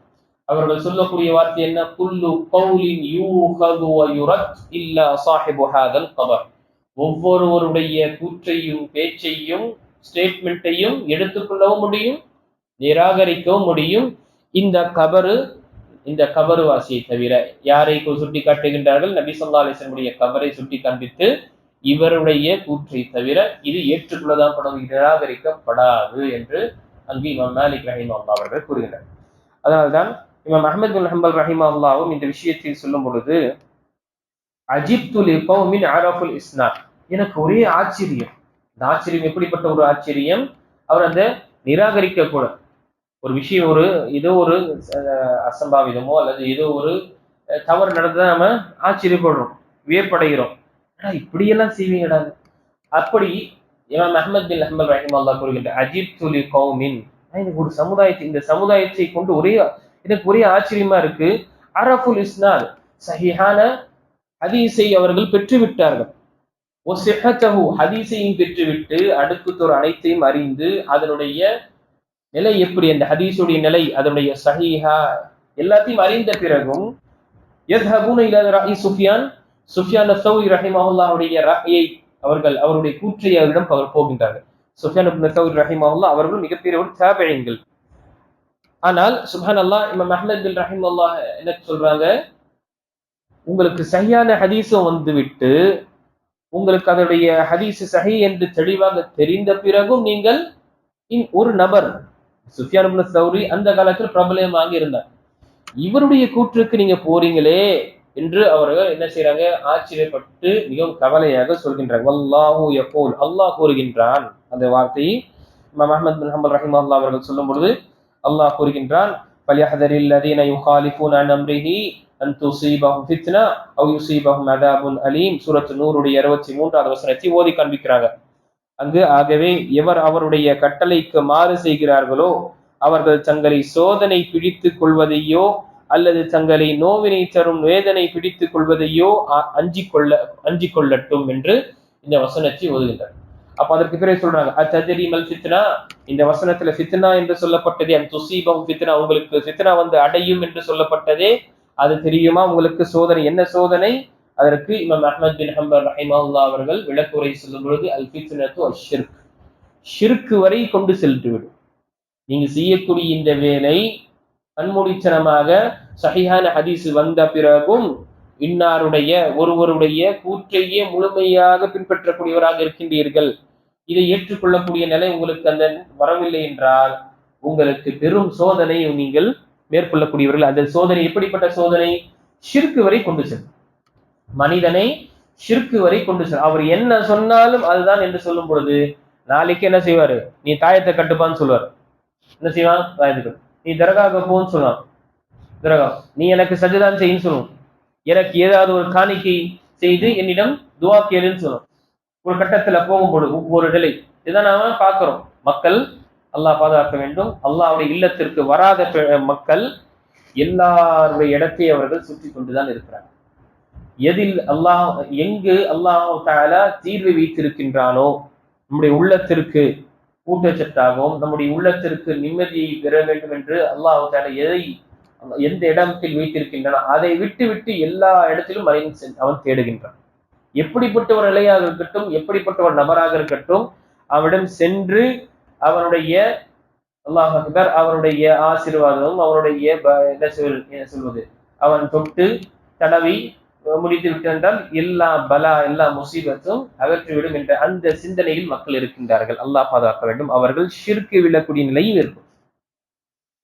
அவர்கள் சொல்லக்கூடிய வார்த்தை என்ன, குல்லு கௌலின் யூஹது வ யுரத் இல்லா ஸாஹிபு ஹாதல் கபர். ஒவ்வொருவருடைய கூற்றையும் பேச்சையும் ஸ்டேட்மெண்ட்டையும் எடுத்துக்கொள்ளவும் முடியும், நிராகரிக்கவும் முடியும், இந்த கபரு வாசியை தவிர. யாரை சுட்டி காட்டுகின்றார்கள், நபி ஸல்லல்லாஹு அலைஹி வஸல்லம் கபரை சுட்டி காண்பித்து இவருடைய கூற்றை தவிர இது ஏற்றுக்கொள்ளதான் படும், நிராகரிக்கப்படாது என்று அங்கு இமாம் மாலிக் ரஹிமஹுல்லாஹ் அவர்கள் கூறுகின்றனர். அதனால்தான் இமாம் அஹ்மத் பின் ஹம்பல் ரஹிமஹுல்லாஹ்வும் இந்த விஷயத்தில் சொல்லும் பொழுது, அஜிப்து லிகௌமின் அரஃபுல் இஸ்னாத், எனக்கு ஒரே ஆச்சரியம். இந்த ஆச்சரியம் எப்படிப்பட்ட ஒரு ஆச்சரியம், அவர் அந்த நிராகரிக்க கூட ஒரு விஷயம், ஏதோ ஒரு அசம்பாவிதமோ அல்லது ஏதோ ஒரு தவறு நடந்தா நம்ம ஆச்சரியப்படுறோம், வியப்படைகிறோம், இப்படியெல்லாம் செய்வீங்கடா. அப்படி இமாம் அஹ்மத் பின் ஹம்பல் ரஹிமஹுல்லாஹ் கூறுகின்ற அஜிப்து லிகௌமின், ஒரு சமுதாயத்தை, இந்த சமுதாயத்தை கொண்டு எனக்கு ஒரே ஆச்சரியமா இருக்கு. அரஃபுல் இஸ்னாத், சஹீஹான ஹதீஸை அவர்கள் பெற்றுவிட்டார்கள். ஹதீஸையும் பெற்றுவிட்டு அடுக்குத்தொரு அனைத்தையும் அறிந்து அதனுடைய நிலை எப்படி, அந்த ஹதீஸுடைய நிலை, அதனுடைய சஹீஹா எல்லாத்தையும் அறிந்த பிறகும் யத்ஹபூன இலா ரஅய் சுஃபியான் அஸ்-ஸௌரி ரஹிமஹுல்லாஹுடைய ரஅயை அவருடைய கூற்றை அவரிடம் போகின்றார்கள். சுஃபியான் இப்னு ஸௌரி ரஹிமஹுல்லாஹ் அவர்கள் மிகப்பெரிய ஒரு தாபிஈன்கள். ஆனால் சுப்ஹானல்லாஹ், இமாம் அஹ்மத் பின் ரஹிமஹுல்லாஹ் என்ன சொல்றாங்க, உங்களுக்கு சஹீஹான ஹதீஸும் வந்துவிட்டு உங்களுக்கு அதனுடைய ஹதீஸ் சஹீஹ் என்று தெளிவாக தெரிந்த பிறகும் நீங்கள் ஒரு நபர் சுஃபியான் இப்னு ஸௌரி அந்த காலத்தில் பிரபலமாக இருந்தார், இவருடைய கூற்றுக்கு நீங்க போறீங்களே என்று அவர்கள் என்ன செய்யறாங்க, ஆச்சரியப்பட்டு மிகவும் கவலையாக சொல்கின்றார். வல்லாஹு யகூல், அல்லாஹ் கூறுகின்றான், அந்த வார்த்தையை இமாம் அஹ்மத் பின் ஹம்பல் ரஹிமஹுல்லாஹ் அவர்கள் சொல்லும் பொழுது அல்லாஹ் கூறுகின்றான், ஃபல்யஹ்தரில் லதீன யுகாலிஃபூன அன் அம்ரிஹி அன் துஸீபஹும் ஃபித்னா அவ் யுஸீபஹும் அஸாபுன் அலீம். சூரத் நூருடைய 63வது வசனத்தை ஓதி காண்பிக்கிறாங்க. அங்கு ஆகவே எவர் அவருடைய கட்டளைக்கு மாறு செய்கிறார்களோ அவர்கள் தங்களை சோதனை பிடித்துக் கொள்வதையோ அல்லது தங்களை நோவினை தரும் வேதனை பிடித்துக் கொள்வதையோ அஞ்சிக் கொள்ளட்டும் என்று இந்த வசனத்தை ஓதுகின்றனர். அப்ப அதற்கு பிறகு சொல்றாங்க, அத்தஜரிமல் ஃபித்னா, இந்த வசனத்துல ஃபித்னா என்று சொல்லப்பட்டதே, அந்த துஸீபஹும் ஃபித்னா, உங்களுக்கு ஃபித்னா வந்து அடையும் என்று சொல்லப்பட்டதே அது தெரியுமா உங்களுக்கு? சோதனை என்ன சோதனை? அதற்கு இமாம் அஹ்மத் பின் ஹம்பல் ரஹிமஹுல்லாஹ் அவர்கள் விளக்குரை சொல்லும் பொழுது, அல் ஃபித்னத்து அஷ்ஷிர்க், ஷிர்க் வரை கொண்டு சென்று விடும். நீங்க செய்யக்கூடிய இந்த வேலை கண்மூடித்தனமாக சஹீஹான ஹதீஸ் வந்த பிறகும் இன்னாருடைய ஒருவருடைய கூற்றையே முழுமையாக பின்பற்றக்கூடியவராக இருக்கின்றீர்கள், இதை ஏற்றுக்கொள்ளக்கூடிய நிலை உங்களுக்கு அந்த வரவில்லை என்றால் உங்களுக்கு பெரும் சோதனை நீங்கள் மேற்கொள்ளக்கூடியவர்கள். அந்த சோதனை எப்படிப்பட்ட சோதனை? ஷிர்க் வரை கொண்டு செல்லும். மனிதனை ஷிர்க் வரை கொண்டு செல்லும். அவர் என்ன சொன்னாலும் அதுதான் என்று சொல்லும் பொழுது நாளைக்கு என்ன செய்வாரு? நீ தாயத்தை கட்டுப்பான்னு சொல்லுவார். என்ன செய்வான்? தாயத்துக்கு. நீ தர்காவுக்கு போன்னு சொல்லுவான். தர்கா, நீ எனக்கு சஜ்ஜதான் செய்யுன்னு சொல்லுவோம். எனக்கு ஏதாவது ஒரு காணிக்கை செய்து என்னிடம் துவா கேளுன்னு சொல்லுவோம். ஒரு கட்டத்துல போகும்பொழுது ஒவ்வொரு நிலை இதான் நாம பார்க்கிறோம். மக்கள், அல்லாஹ் பாதுகாக்க வேண்டும், அல்லாஹ்வுடைய இல்லத்திற்கு வராத மக்கள் எல்லாருடைய இடத்தை அவர்கள் சுற்றி கொண்டுதான் இருக்கிறாங்க. எதில் அல்லாஹ், எங்கு அல்லாஹ் தஆலா தீர்வை வைத்திருக்கின்றானோ, நம்முடைய உள்ளத்திற்கு ஊட்டச்சத்தாகவும் நம்முடைய உள்ளத்திற்கு நிம்மதியை பெற வேண்டும் என்று அல்லாஹ் தஆலா எந்த இடத்தில் வைத்திருக்கின்றன அதை விட்டு விட்டு எல்லா இடத்திலும் அவன் தேடுகின்றான். எப்படிப்பட்ட ஒரு நிலையாக இருக்கட்டும், எப்படிப்பட்ட ஒரு நபராக இருக்கட்டும், அவனிடம் சென்று அவனுடைய அல்லாஹ் அக்பர், அவனுடைய ஆசீர்வாதமும் அவனுடைய என்ன சொல்வது, அவன் தொட்டு தடவி முடித்து விட்டென்றால் எல்லா பலா எல்லா முசீபத்தும் அகற்றிவிடும் என்ற அந்த சிந்தனையில் மக்கள் இருக்கின்றார்கள். அல்லாஹ் பாதுகாக்க வேண்டும். அவர்கள் ஷிர்க்கு விழக்கூடிய நிலையும் இருக்கும்.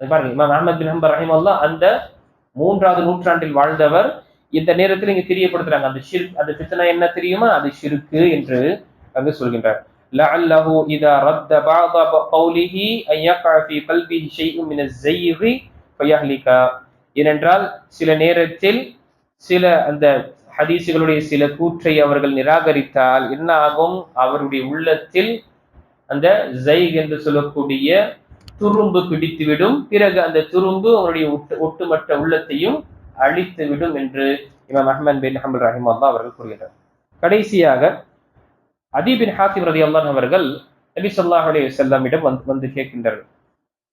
பாருங்க, இமாம் அஹ்மத் பின் ஹம்பல் ரஹிமஹுல்லாஹ் அந்த 3வது நூற்றாண்டில் வாழ்ந்தவர். இந்த நேரத்தில் இங்க தெரியப்படுத்துறாங்க, அந்த ஷிர்க், அந்த ஃபித்னா என்ன தெரியுமா? அது ஷிர்க்கு என்று அங்கு சொல்கின்றார். லஅல்லஹு இதா ரத்த பஅத கௌலிஹி அன் யக்அ ஃபீ கல்பிஹி ஷைஉன் மின ஸையி ஃபயஹ்லிக. ஏனென்றால் சில நேரத்தில் சில அந்த ஹதீஸுகளுடைய சில கூற்றை அவர்கள் நிராகரித்தால் என்ன ஆகும்? அவருடைய உள்ளத்தில் அந்த ஸைக் என்று சொல்லக்கூடிய துரும்பு பிடித்துவிடும். பிறகு அந்த துரும்பு அவருடைய ஒட்டுமொத்த உள்ளத்தையும் அழித்துவிடும் என்று இமாம் அஹ்மத் பின் ஹம்பல் ரஹிமஹுல்லாஹ் அவர்கள் கூறுகிறார். கடைசியாக அதி பின் ஹாத்திம் ரலியல்லாஹு அன்ஹு அவர்கள் நபி ஸல்லல்லாஹு அலைஹி வஸல்லமிடம் வந்து கேட்கின்றார்கள்.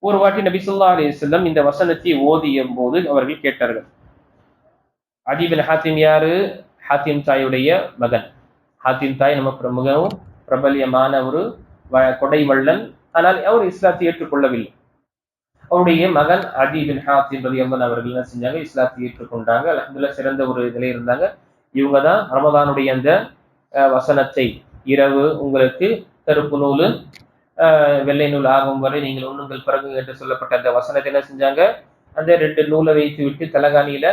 ஒரு வாட்டி நபி ஸல்லல்லாஹு அலைஹி வஸல்லம் இந்த வசனத்தை ஓதிய போது அவர்கள் கேட்டார்கள். அதி பின் ஹாத்திம் யாரு? ஹாத்திம் தாயுடைய மகன். ஹாத்திம் தாய் நமக்கு மிகவும் பிரபல்யமான ஒரு கொடை வள்ளல். ஆனால் அவர் இஸ்லாத்தை ஏற்றுக்கொள்ளவில்லை. அவருடைய மகன் அதி பின் ஹாத்திம் ரலியல்லாஹு அவர்கள் என்ன செஞ்சாங்க? இஸ்லாத்தை ஏற்றுக்கொண்டாங்க. அல்ஹம்துலில்லாஹ், சிறந்த ஒரு நிலை இருந்தாங்க. இவங்க தான் ரமதானுடைய அந்த வசனத்தை, இரவு உங்களுக்கு கருப்பு நூல் வெள்ளை நூல் ஆகும் வரை நீங்கள் உண்ணுங்கள் பிறகு என்று சொல்லப்பட்ட அந்த வசனத்தை என்ன செஞ்சாங்க? அந்த 2 நூலை வைத்து விட்டு தலகாணியில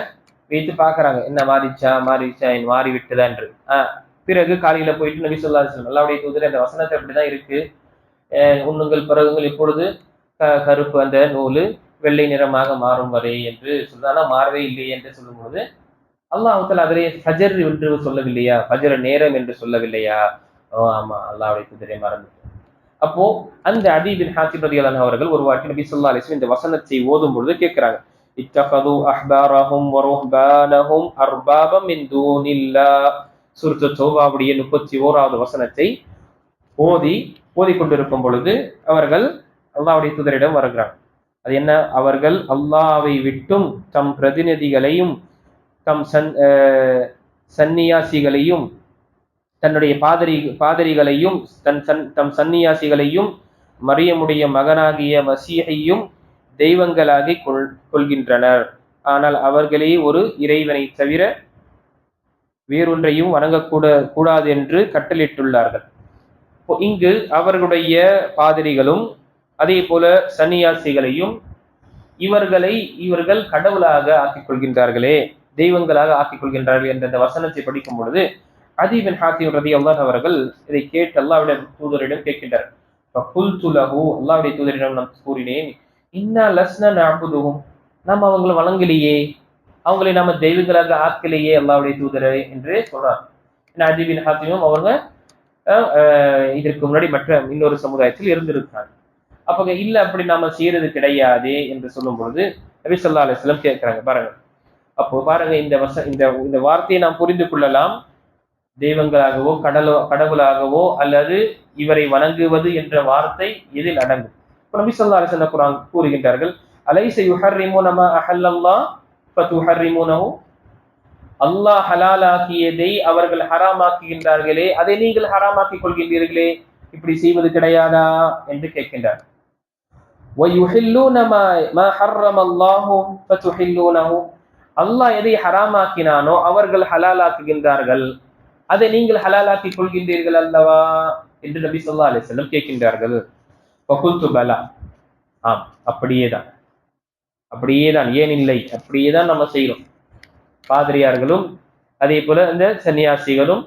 வைத்து பார்க்கறாங்க, என்ன மாறிச்சா மாறி விட்டுதா என்று. பிறகு காலையில போயிட்டு நபி ஸல்லல்லாஹு அலைஹி வஸல்லம், அல்லாஹ்வுடைய தூதரே, அந்த வசனத்தை அப்படிதான் இருக்கு, உண்ணுங்கள் பிறகுங்கள் இப்பொழுது கருப்பு அந்த நூலு வெள்ளை நிறமாக மாறும் வரை என்று சொல்றாங்க. மாறவே இல்லை என்று சொல்லும்போது அல்லாஹ் தஆலா அதிலே ஃபஜர் என்று சொல்லவில்லையா? ஃபஜர் நேரம் என்று சொல்லவில்லையா? ஆமா, அல்லாஹ்வுடைய தூதரே மறந்து. அப்போ அந்த அதி பின் ஹாத்திம் ரலியல்லாஹு அன்ஹு அவர்கள் ஒரு வாட்டி நபி ஸல்லல்லாஹு அலைஹி வஸல்லம் இந்த வசனத்தை ஓதும் பொழுது கேட்கிறாங்க, இத்தகது அஹ்பாரஹும் வ ருஹ்பானஹும் அர்பாபம் மின் தூனில்லாஹ். சூரத்து தௌபாவுடைய 31வது வசனத்தை ஓதிக்கொண்டிருக்கும் பொழுது அவர்கள் அல்லாஹ்வுடைய தூதரிடம் வருகிறாங்க. அது என்ன? அவர்கள் அல்லாஹ்வை விட்டும் தம் பிரதிநிதிகளையும் தம் சன்னியாசிகளையும் தன்னுடைய பாதிரிகளையும் தம் சன்னியாசிகளையும் மரியமுடைய மகனாகிய மசீஹையும் தெய்வங்களாகி கொள்கின்றனர். ஆனால் அவர்களே ஒரு இறைவனை தவிர வேறொன்றையும் வணங்கக்கூடாது என்று கட்டளிட்டுள்ளார்கள். இங்கு அவர்களுடைய பாதிரிகளும் அதே போல சன்னியாசிகளையும் இவர்கள் கடவுளாக ஆக்கிக் கொள்கின்றார்களே, தெய்வங்களாக ஆக்கிக் கொள்கின்றார்கள் என்ற இந்த வசனத்தை படிக்கும் பொழுது அதி பின் ஹாத்திம் ரலியல்லாஹு அவர்கள் இதை கேட்டு அல்லாஹ்வுடைய தூதரிடம் கேட்கின்றார், ஃபகுல்து லஹு, அல்லாஹ்வுடைய தூதரிடம் நான் கூறினேன், இன்னா லஸ்னா நஅபுதுஹும், நாம் அவங்களை வணங்கலையே, அவங்களை நாம தெய்வங்களாக ஆக்கலையே அல்லாஹ்வுடைய தூதரே என்று சொல்றாங்க. அதி பின் ஹாத்திமும் அவங்க இதற்கு முன்னாடி மற்ற இன்னொரு சமுதாயத்தில் இருந்திருக்காங்க. அப்ப இல்ல அப்படி நாம செய்யறது கிடையாது என்று சொல்லும் பொழுது நபி ஸல்லல்லாஹு அலைஹி வஸல்லம் கேட்கிறாங்க. பாருங்க, அப்போ பாருங்க, இந்த வார்த்தையை நாம் புரிந்து கொள்ளலாம். தெய்வங்களாகவோ கடவுளாகவோ அல்லது இவரை வணங்குவது என்ற வார்த்தை எதில் அடங்கும்? இப்ப நபி ஸல்லல்லாஹு அலைஹி வஸல்லம் குர்ஆன் கூறுகின்றார்கள், அலைஸ யுஹர்ரிமுன மா அஹல்லல்லாஹ் ஃபதுஹர்ரிமுனஹு, அல்லாஹ் ஹலாலாக்கியதை அவர்கள் ஹராமாக்குகின்றார்களே, அதை நீங்கள் ஹராமாக்கிக் கொள்கின்றீர்களே, இப்படி செய்வது கிடையாதா என்று கேட்கின்றார். வயுஹில்லூன மா ஹர்ரமல்லாஹு ஃபதுஹில்லூனஹு, அல்லாஹ் எதை ஹராமாக்கினானோ அவர்கள் ஹலாலாக்குகின்றார்கள், அதை நீங்கள் ஹலாலாக்கிக் கொள்கின்றீர்கள் அல்லவா என்று நபி ஸல்லல்லாஹு அலைஹி வஸல்லம் கேட்கின்றார்கள். ஃபகுல்து பலா, ஆம், அப்படியேதான், ஏன் இல்லை, அப்படியேதான் நம்ம செய்யறோம். பாதிரியார்களும் அதே போல இந்த சன்னியாசிகளும்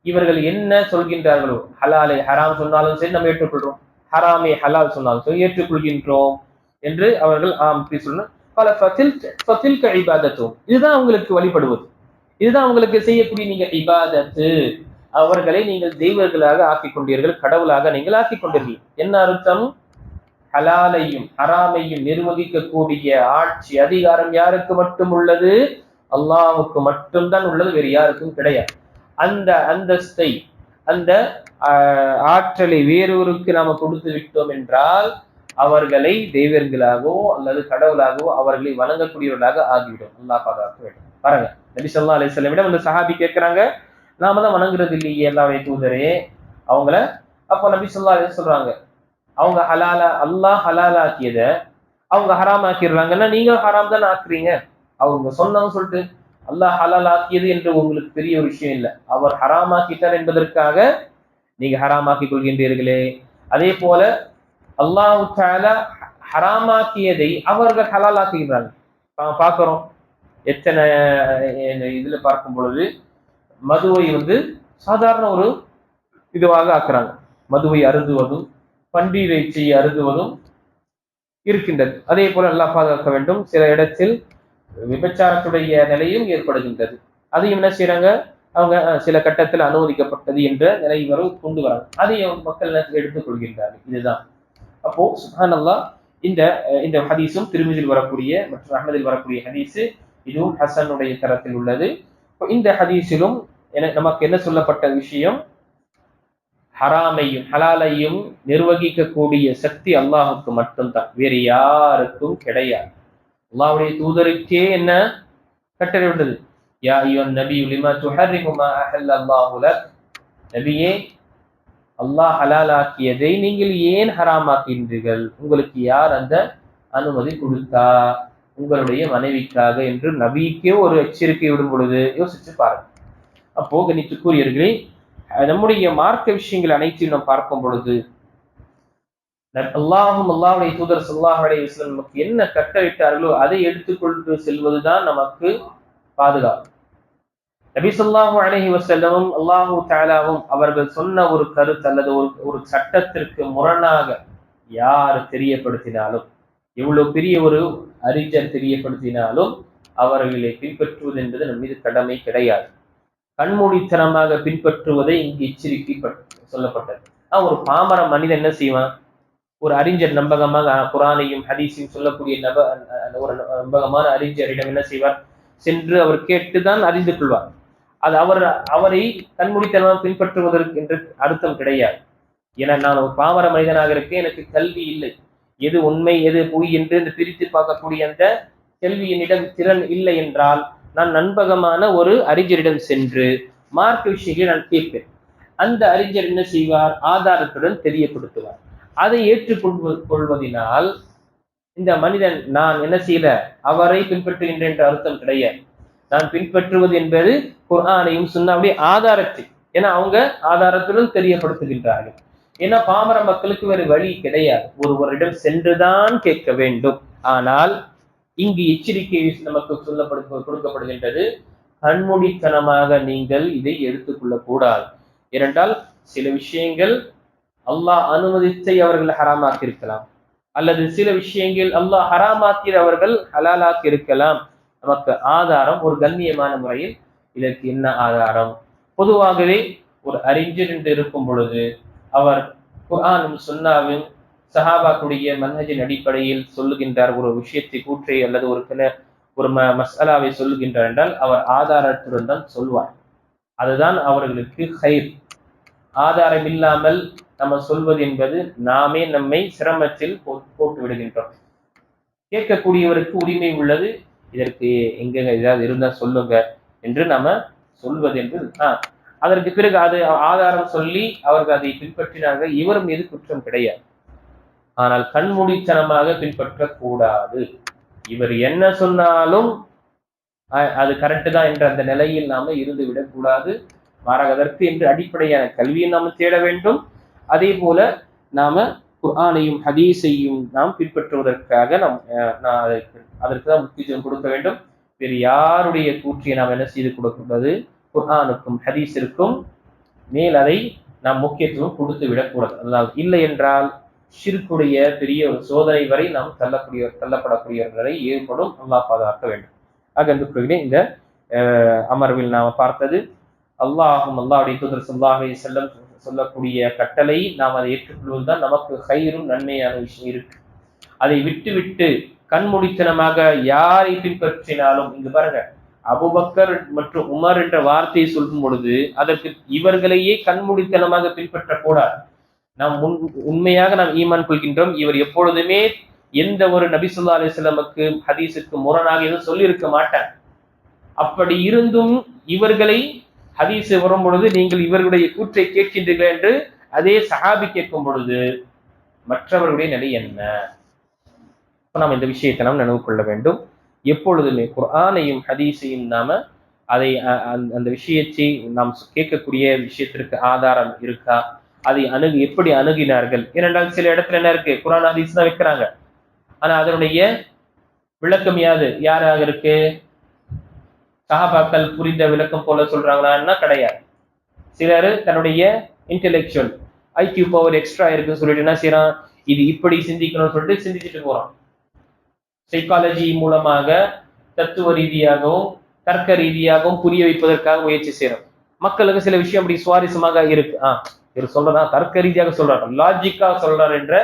இவர்கள் என்ன சொல்கின்றார்களோ, ஹலாலை ஹராம் சொன்னாலும் சரி நம்ம ஏற்றுக்கொள்றோம், ஹராமை ஹலால் சொன்னாலும் சரி ஏற்றுக்கொள்கின்றோம் என்று அவர்கள் இப்படி சொல்லணும். பல இபாதத்தும், இதுதான் உங்களுக்கு வழிபடுவது, இதுதான் உங்களுக்கு செய்யக்கூடிய நீங்க இபாதத்து, அவர்களை நீங்கள் தெய்வங்களாக ஆக்கிக் கொண்டீர்கள், கடவுளாக நீங்கள் ஆக்கிக் கொண்டீர்கள். என்ன அர்த்தம்? ஹலாலையும் ஹராமையும் நிர்வகிக்கக்கூடிய ஆட்சி அதிகாரம் யாருக்கு மட்டும் உள்ளது? அல்லாஹ்வுக்கு மட்டும்தான் உள்ளது, வேறு யாருக்கும் கிடையாது. அந்த அந்தஸ்தை, அந்த ஆற்றலை வேறொருக்கு நாம கொடுத்து விட்டோம் என்றால் அவர்களை தெய்வங்களாகவோ அல்லது கடவுளாகவோ அவர்களை வணங்கக்கூடியவர்களாக ஆகிவிடும். அல்லாஹ் பாதுகாக்க வேண்டும். பாருங்க, நபி ஸல்லல்லாஹு அலைஹி வஸல்லம் விட அந்த சஹாபி கேட்கிறாங்க, நாம தான் வணங்குறது இல்லையே அல்லாஹ்வுடைய தூதரே அவங்கள. அப்போ நபி ஸல்லல்லாஹு அலைஹி சொல்றாங்க, அவங்க அல்லாஹ் ஹலாலாக்கியத அவங்க ஹராம் ஆக்கிடுறாங்கன்னா நீங்க ஹராம் தான் ஆக்குறீங்க. அவங்க சொன்னாங்க சொல்லிட்டு அல்லாஹ் ஹலால் ஆக்கியது என்று உங்களுக்கு பெரிய ஒரு விஷயம் இல்லை, அவர் ஹராம் ஆக்கிட்டார் என்பதற்காக நீங்க ஹராம் ஆக்கிக் கொள்கின்றீர்களே. அதே போல அல்லாஹ் தஆலா ஹராமாக்கியதை அவர்கள் ஹலால் ஆக்குகிறாங்க. பார்க்கிறோம், எத்தனை இதுல பார்க்கும் பொழுது மதுவை சாதாரண ஒரு இதுவாக ஆக்குறாங்க. மதுவை அருந்துவதும் பன்றி இறைச்சியை அருந்துவதும் இருக்கின்றது. அதே போல அல்லாஹ் பாதுகாக்க வேண்டும். சில இடத்தில் விபச்சாரத்துடைய நிலையும் ஏற்படுகின்றது. அதையும் என்ன செய்யறாங்க, அவங்க சில கட்டத்தில் அனுமதிக்கப்பட்டது என்ற நிலை வரை கொண்டு வராங்க. அதையும் மக்கள் எடுத்துக் கொள்கின்றார்கள். இதுதான். அப்போ சுப்ஹானல்லாஹ், இந்த ஹதீஸும் திருமிதில் வரக்கூடிய மற்றும் அஹ்மதில் வரக்கூடிய ஹதீஸ், இதுவும் ஹசனுடைய தரத்தில் உள்ளது. இந்த ஹதீஸிலும் நமக்கு என்ன சொல்லப்பட்ட விஷயம், ஹராமையும் ஹலாலையும் நிர்வகிக்கக்கூடிய சக்தி அல்லாஹுக்கு மட்டும்தான், வேறு யாருக்கும் கிடையாது. அல்லாஹ்வுடைய தூதருக்கே என்ன கட்டளை உள்ளது, யா அய்யுஹன் நபியு லிமா துஹர்ரிமு மா அஹல்லல்லாஹு லக், நபியே அல்லாஹ் ஹலாலாக்கியதை நீங்கள் ஏன் ஹராமாக்கின்றீர்கள், உங்களுக்கு யார் அந்த அனுமதி கொடுத்தா, உங்களுடைய மனைவிக்காக என்று நபிக்கே ஒரு எச்சரிக்கை விடும் பொழுது யோசிச்சு பாருங்க. அப்போ கணித்துக்குரியவர்களே, நம்முடைய மார்க்க விஷயங்கள் அனைத்தையும் நாம் பார்க்கும் பொழுது அல்லாஹ்வுடைய தூதர் ஸல்லல்லாஹு அலைஹி வஸல்லம் நமக்கு என்ன கட்டளையிட்டார்களோ அதை எடுத்துக்கொண்டு செல்வதுதான் நமக்கு பாதுகாப்பு. நபி ஸல்லல்லாஹு அலைஹி வஸல்லமும் அல்லாஹ் தஆலாவும் அவர்கள் சொன்ன ஒரு கருத்து அல்லது ஒரு சட்டத்திற்கு முரணாக யார் தெரியப்படுத்தினாலும், எவ்வளவு பெரிய ஒரு அறிஞர் தெரியப்படுத்தினாலும் அவர்களை பின்பற்றுவது என்பது நம் மீது கடமை கிடையாது. கண்மூடித்தனமாக பின்பற்றுவதை இங்கு எச்சரிக்கை சொல்லப்பட்டது. ஒரு பாமர மனிதன் என்ன செய்வான், ஒரு அறிஞர் நம்பகமாக குரானையும் ஹதீஸையும் சொல்லக்கூடிய ஒரு நம்பகமான அறிஞரிடம் என்ன செய்வார், சென்று அவர் கேட்டுதான் அறிந்து கொள்வார். அது அவரை கண்மூடித்தனமாக பின்பற்றுவதற்கு என்று அர்த்தம் கிடையாது. ஏன்னா நான் ஒரு பாமர மனிதனாக இருக்கேன், எனக்கு கல்வி இல்லை, எது உண்மை எது பொய் என்று பிரித்து பார்க்கக்கூடிய அந்த கல்வி என்னிடம் திறன் இல்லை என்றால் நான் நண்பகமான ஒரு அறிஞரிடம் சென்று மார்க்க விஷயங்களை நான் கேட்பேன். அந்த அறிஞர் என்ன செய்வார், ஆதாரத்துடன் தெரியப்படுத்துவார். அதை ஏற்றுக்கொள்வதினால் இந்த மனிதன் நான் என்ன செய்யல அவரை பின்பற்றுகின்றேன் என்ற அர்த்தம் கிடையாது. நான் பின்பற்றுவது என்பது குர்ஆனையும் சுன்னாவுடைய ஆதாரத்தை, ஏன்னா அவங்க ஆதாரத்துடன் தெரியப்படுத்துகின்றார்கள். ஏன்னா பாமர மக்களுக்கு வேறு வழி கிடையாது, ஒருவரிடம் சென்றுதான் கேட்க வேண்டும். ஆனால் இங்கு எச்சரிக்கை நமக்கு கொடுக்கப்படுகின்றது, கண்மூடித்தனமாக நீங்கள் இதை எடுத்துக்கொள்ளக் கூடாது. ஏனென்றால் சில விஷயங்கள் அல்லாஹ் அனுமதித்தை அவர்கள் ஹராமாக்கி இருக்கலாம், அல்லது சில விஷயங்கள் அல்லாஹ் ஹராமாக்கி அவர்கள் ஹலாலாக்கி இருக்கலாம். நமக்கு ஆதாரம் ஒரு கண்ணியமான முறையில் இதற்கு என்ன ஆதாரம்? பொதுவாகவே ஒரு அறிஞர் என்று இருக்கும் பொழுது அவர் குர்ஆனும் சுன்னாவும் சஹாபாக்குடைய மன்ஹஜின் அடிப்படையில் சொல்லுகின்றார், ஒரு விஷயத்தை கூற்றை அல்லது ஒரு மஸ்அலாவை சொல்லுகின்றார் என்றால் அவர் ஆதாரத்துடன் தான் சொல்வார். அதுதான் அவர்களுக்கு ஹைர். ஆதாரம் இல்லாமல் நம்ம சொல்வது என்பது நாமே நம்மை சிரமத்தில் போட்டு விடுகின்றோம். கேட்கக்கூடியவருக்கு உரிமை உள்ளது, இதற்கு எங்க ஏதாவது இருந்தா சொல்லுங்க என்று நாம சொல்வது என்று அதற்கு பிறகு அது ஆதாரம் சொல்லி அவர்கள் அதை பின்பற்றினார்கள், இவர் மீது குற்றம் கிடையாது. ஆனால் கண்மூடித்தனமாக பின்பற்றக்கூடாது. இவர் என்ன சொன்னாலும் அது கரெக்டு தான் என்ற அந்த நிலையில் நாம இருந்து விடக்கூடாது. மாறாக அதற்கு என்று அடிப்படையான கல்வியை நாம தேட வேண்டும். அதே போல நாம குர்ஆனையும் ஹதீஸையும் நாம் பின்பற்றுவதற்காக அதற்கு தான் முக்கியத்துவம் கொடுக்க வேண்டும். வேறு யாருடைய கூற்றியை நாம் என்ன செய்து கொடுக்கூடாது? குர்ஆனுக்கும் ஹதீஸிற்கும் மேல் அதை நாம் முக்கியத்துவம் கொடுத்து விடக்கூடாது. அதாவது இல்லை என்றால் ஷிர்க்குடைய பெரிய ஒரு சோதனை வரை நாம் தள்ளப்படக்கூடியவர்களை ஏற்படும். அல்லாஹ் பாதுகாக்க வேண்டும். ஆக அன்புக்குரியவர்களே, இந்த அமர்வில் நாம் பார்த்தது அல்லாஹும் அல்லாஹ்வுடைய தூதர் ஸல்லல்லாஹு அலைஹி வஸல்லம் சொல்லக்கூடிய கட்டளை நாம் அதை ஏற்றுக்கொள்வதுதான் நமக்கு ஹைரும் நன்மையான விஷயம் இருக்கு. அதை விட்டு கண்மூடித்தனமாக யாரை பின்பற்றினாலும், இங்கு பாருங்க, அபூபக்கர் மற்றும் உமர் என்ற வார்த்தையை சொல்லும் பொழுது அதற்கு இவர்களையே கண்மூடித்தனமாக பின்பற்றக்கூடாது. நாம் உண்மையாக நாம் ஈமான் கொள்கின்றோம், இவர் எப்பொழுதுமே எந்த ஒரு நபி ஸல்லல்லாஹு அலைஹி வஸல்லமுக்கு ஹதீஸுக்கு முரணாக எதுவும் சொல்லி இருக்க மாட்டார். அப்படி இருந்தும் இவர்களை ஹதீஸ் வரும் பொழுது நீங்கள் இவர்களுடைய கூற்றை கேட்கின்றீர்கள் என்று அதே சஹாபி கேட்கும் பொழுது மற்றவர்களுடைய நிலை என்ன? நாம் இந்த விஷயத்தை நாம் நினைவு கொள்ள வேண்டும். எப்பொழுதுமே குர்ஆனையும் ஹதீஸையும் நாம அதை அந்த விஷயத்தை நாம் கேட்கக்கூடிய விஷயத்திற்கு ஆதாரம் இருக்கா, அதை எப்படி அணுகினார்கள்? ஏனென்றால் சில இடத்துல என்ன இருக்கு, குர்ஆன் ஹதீஸ் தான் வைக்கிறாங்க, ஆனா அதனுடைய விளக்கம் யாராக இருக்கு? சஹாபாக்கள் புரிந்த விளக்கம் போல சொல்றாங்களான்னா கிடையாது. சிலர் தன்னுடைய இன்டெலெக்சுவல் ஐக்யூ பவர் எக்ஸ்ட்ரா இருக்குன்னு சொல்லிட்டு என்ன செய்யறான், இது இப்படி சிந்திக்கணும்னு சொல்லிட்டு சிந்திச்சுட்டு போறான். சைக்காலஜி மூலமாக தத்துவ ரீதியாகவும் தர்க்க ரீதியாகவும் புரிய வைப்பதற்காக முயற்சி செய்யறோம். மக்களுக்கு சில விஷயம் அப்படி சுவாரஸ்யமாக இருக்கு, இவர் சொல்றதா தர்க்க ரீதியாக சொல்றாரு, லாஜிக்கா சொல்றார் என்ற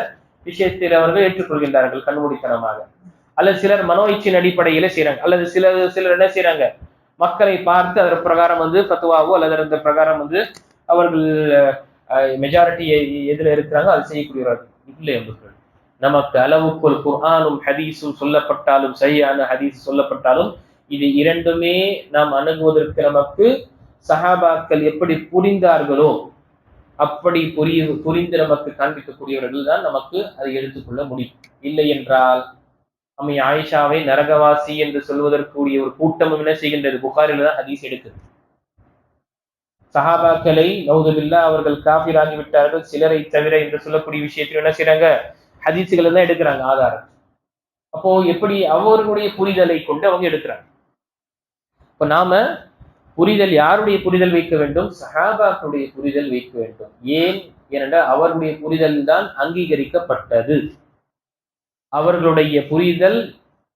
விஷயத்தில் அவர்கள் ஏற்றுக்கொள்கின்றார்கள் கண்மூடித்தனமாக. அல்லது சிலர் மனோ இச்சின் அடிப்படையில செய்யறாங்க, அல்லது சிலர் என்ன செய்யறாங்க, மக்களை பார்த்து அதன் பிரகாரம் ஃபத்வாவோ அல்லது அந்த பிரகாரம் அவர்கள் மெஜாரிட்டி எதுல இருக்கிறாங்க அதை செய்யக்கூடியவர்கள் இல்லை. நமக்கு அளவுக்குள் குர்ஆனும் ஹதீஸும் சொல்லப்பட்டாலும், சரியான ஹதீஸ் சொல்லப்பட்டாலும், இது இரண்டுமே நாம் அணுகுவதற்கு நமக்கு சஹாபாக்கள் எப்படி புரிந்தார்களோ அப்படி புரிந்து நமக்கு காண்பிக்கக்கூடியவர்கள் தான் நமக்கு அதை எடுத்துக்கொள்ள முடியும். இல்லை என்றால் அம்மை ஆயிஷாவை நரகவாசி என்று சொல்வதற்குரிய ஒரு கூட்டமும் என்ன செய்கின்றது? புகாரில தான் ஹதீஸ் எடுக்குது. சஹாபாக்களை நவுதுபில்லா அவர்கள் காஃபிர் ஆகிவிட்டார்கள் சிலரை தவிர என்று சொல்லக்கூடிய விஷயத்தில் என்ன செய்யறாங்க? ஹதீஸுகளை தான் எடுக்கிறாங்க ஆதாரம். அப்போ எப்படி அவர்களுடைய புரிதலை கொண்டு அவங்க எடுக்கிறாங்க. இப்ப நாம புரிதல் யாருடைய புரிதல் வைக்க வேண்டும்? சஹாபாக்களுடைய புரிதல் வைக்க வேண்டும். ஏனென்றால் அவர்களுடைய புரிதல் தான் அங்கீகரிக்கப்பட்டது. அவர்களுடைய புரிதல்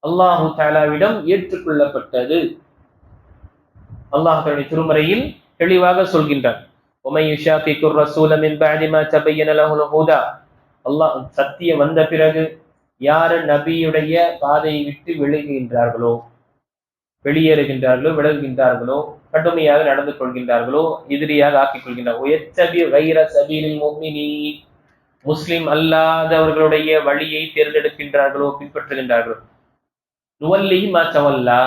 அல்லாஹு தஆலாவிடம் ஏற்றுக்கொள்ளப்பட்டது. அல்லாஹ் தன்னுடைய திருமறையில் தெளிவாக சொல்கின்றான், வமன் யுஷாகிகுர் ரசூல மின் பஅதி மா தபய்யன லஹுல் ஹுதா. அல்லாஹ் சத்தியம் வந்த பிறகு யார் நபியுடைய பாதையை விட்டு விலகுகின்றார்களோ, கடுமையாக நடந்து கொள்கின்றார்களோ, எதிரியாக ஆக்கிக் கொள்கின்றார்களோ, முஸ்லிம் அல்லாதவர்களுடைய வழியை தேர்ந்தெடுக்கின்றார்களோ, பின்பற்றுகின்றார்களோ, நுவல்லிஹி மா தவல்லா,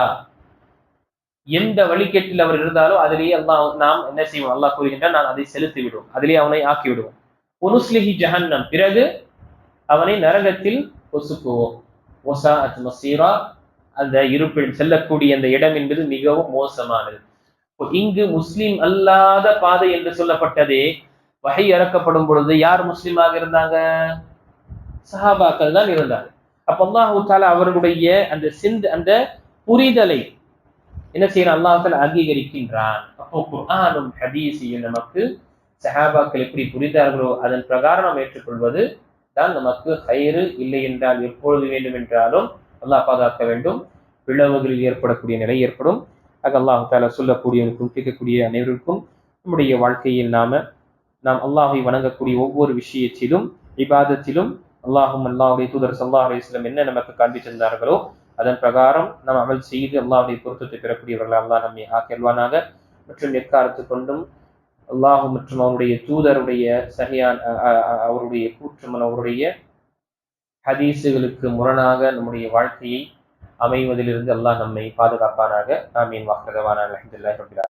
எந்த வழிகேட்டில் அவர் இருந்தாலோ அதிலேயே நாம் என்ன செய்வோம்? அல்லாஹ் கூறுகின்றான், நான் அதை செலுத்தி விடுவோம், அதிலேயே அவனை ஆக்கி விடுவோம். உனுஸ்லிஹி ஜஹன்னம், பிறகு அவனை நரகத்தில் பொசுக்குவோம். வஸாஅத் மஸீரா, அந்த இருப்பில் செல்லக்கூடிய அந்த இடம் என்பது மிகவும் மோசமானது. இங்கு முஸ்லிம் அல்லாத பாதை என்று சொல்லப்பட்டதே வஹி இறக்கப்படும் பொழுது யார் முஸ்லிமாக இருந்தாங்க? சஹாபாக்கள் தான் இருந்தாங்க. அப்ப அல்லாஹு தஆலா அவர்களுடைய அந்த புரிதலை என்ன செய்யறான்? அல்லாஹ் தஆலா அங்கீகரிக்கின்றான். அப்போ குர்ஆனும் ஹதீஸையும் நமக்கு சஹாபாக்கள் எப்படி புரிந்தார்களோ அதன் பிரகாரம் நாம் ஏற்றுக்கொள்வது தான் நமக்கு கயிறு. இல்லை என்றால் எப்பொழுது வேண்டும் என்றாலும் அல்லாஹ் பாதுகாக்க வேண்டும், பிளவுகளில் ஏற்படக்கூடிய நிலை ஏற்படும். ஆக அல்லாஹ் தாலா சொல்லக்கூடியவருக்கும் கேட்கக்கூடிய அனைவருக்கும் நம்முடைய வாழ்க்கையில் நாம் அல்லாஹை வணங்கக்கூடிய ஒவ்வொரு விஷயத்திலும் இபாதத்திலும் அல்லாஹுடைய தூதர் ஸல்லல்லாஹு அலைஹி வஸல்லம் என்ன நமக்கு காண்பித்திருந்தார்களோ அதன் பிரகாரம் நாம் அமல் செய்து அல்லாஹுடைய பொருத்தத்தை பெறக்கூடியவர்கள் அல்லாஹ் நம்மை ஆக்கியல்வானாக. மற்றும் எக்காலத்து கொண்டும் அல்லாஹ் மற்றும் அவருடைய தூதருடைய சரியான அவருடைய கூற்றம் அவருடைய ஹதீஸுகளுக்கு முரணாக நம்முடைய வாழ்க்கையை அமைவதிலிருந்து அல்லாஹ் நம்மை பாதுகாப்பானாக. ஆமீன். வாஹ்ரதவானா அல்ஹம்துலில்லாஹி ரப்பில் ஆலமீன்.